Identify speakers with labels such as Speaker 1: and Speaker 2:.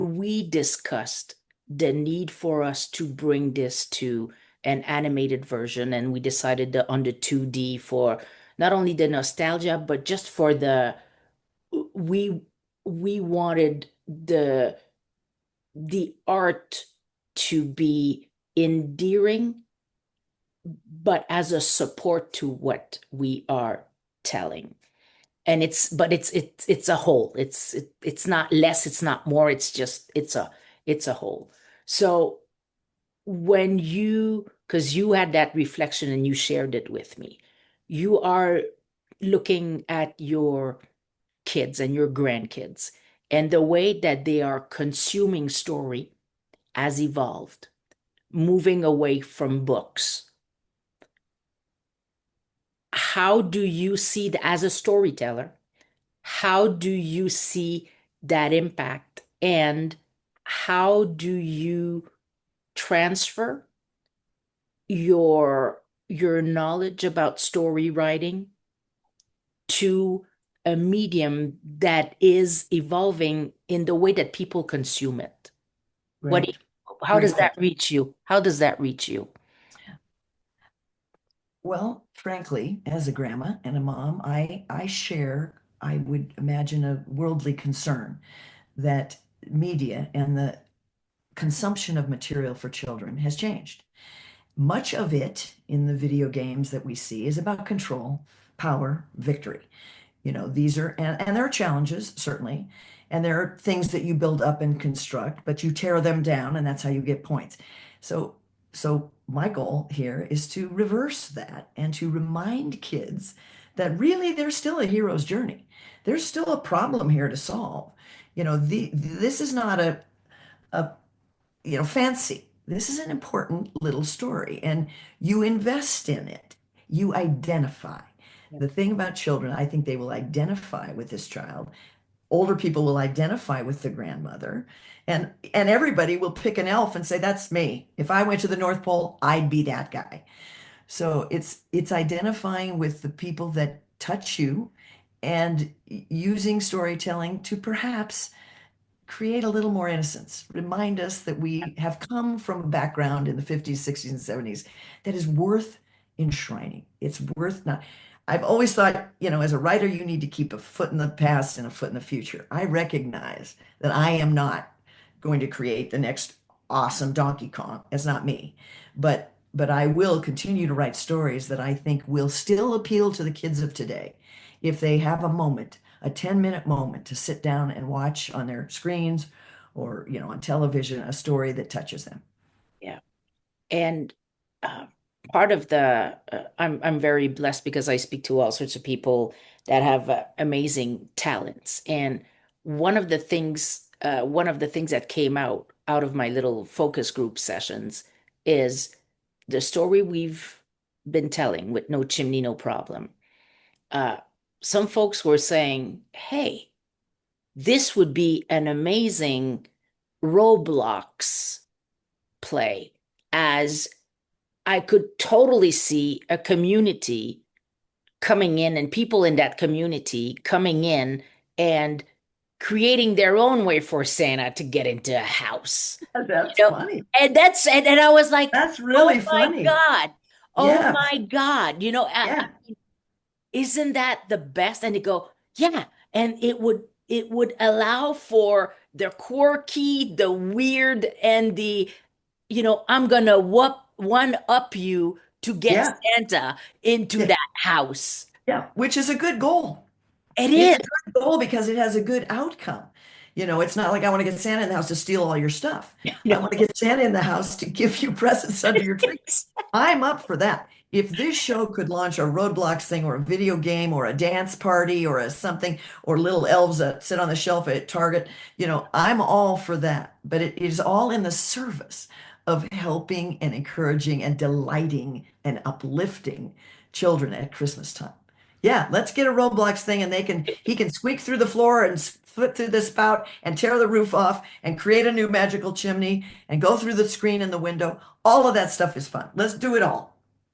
Speaker 1: we discussed the need for us to bring this to an animated version, and we decided on the 2D for not only the nostalgia, but just for we we wanted the art to be endearing, but as a support to what we are telling. And it's a whole. It's not less, it's not more, it's a whole. So when because you had that reflection and you shared it with me, you are looking at your kids and your grandkids, and the way that they are consuming story has evolved, moving away from books. How do you see as a storyteller, how do you see that impact, and how do you transfer your knowledge about story writing to a medium that is evolving in the way that people consume it? What do
Speaker 2: Great.
Speaker 1: how
Speaker 2: Great
Speaker 1: does that
Speaker 2: question.
Speaker 1: reach you? How does that reach you?
Speaker 2: Well, frankly, as a grandma and a mom, I share, I would imagine, a worldly concern that media and the consumption of material for children has changed. Much of it in the video games that we see is about control, power, victory. These are, and there are challenges, certainly, and there are things that you build up and construct, but you tear them down, and that's how you get points. So, so my goal here is to reverse that and to remind kids that really there's still a hero's journey. There's still a problem here to solve. This is not a fancy. This is an important little story, and you invest in it. You identify.
Speaker 1: Yeah.
Speaker 2: The thing about children, I think they will identify with this child. Older people will identify with the grandmother, and everybody will pick an elf and say, "That's me. If I went to the North Pole, I'd be that guy." So it's identifying with the people that touch you and using storytelling to perhaps create a little more innocence. Remind us that we have come from a background in the 50s, 60s, and 70s that is worth enshrining. It's worth not. I've always thought, as a writer, you need to keep a foot in the past and a foot in the future. I recognize that I am not going to create the next awesome Donkey Kong. It's not me. But I will continue to write stories that I think will still appeal to the kids of today if they have a moment, a 10-minute moment to sit down and watch on their screens or, on television, a story that touches them.
Speaker 1: Yeah. And uh, part of I'm very blessed because I speak to all sorts of people that have amazing talents. And one of the things that came out of my little focus group sessions is the story we've been telling with No Chimney, No Problem. Uh, some folks were saying, "Hey, this would be an amazing Roblox play," as I could totally see a community coming in and people in that community coming in and creating their own way for Santa to get into a house.
Speaker 2: That's
Speaker 1: You know,
Speaker 2: funny.
Speaker 1: and I was like,
Speaker 2: That's
Speaker 1: oh
Speaker 2: really
Speaker 1: my
Speaker 2: funny.
Speaker 1: God. Oh
Speaker 2: Yeah.
Speaker 1: my God.
Speaker 2: Yeah.
Speaker 1: Isn't that the best? And they go, yeah. And it would allow for the quirky, the weird, and I'm gonna whoop one up you to get
Speaker 2: Yeah.
Speaker 1: Santa into
Speaker 2: Yeah.
Speaker 1: that house.
Speaker 2: Yeah. Which is a good goal.
Speaker 1: It
Speaker 2: It's
Speaker 1: is.
Speaker 2: a good goal because it has a good outcome. It's not like I want to get Santa in the house to steal all your stuff. I
Speaker 1: No.
Speaker 2: want to get Santa in the house to give you presents under your tree. I'm up for that. If this show could launch a Roblox thing or a video game or a dance party or a something or little elves that sit on the shelf at Target, I'm all for that. But it is all in the service of helping and encouraging and delighting and uplifting children at Christmas time. Yeah, let's get a Roblox thing and he can squeak through the floor and flip through the spout and tear the roof off and create a new magical chimney and go through the screen in the window. All of that stuff is fun. Let's do it all.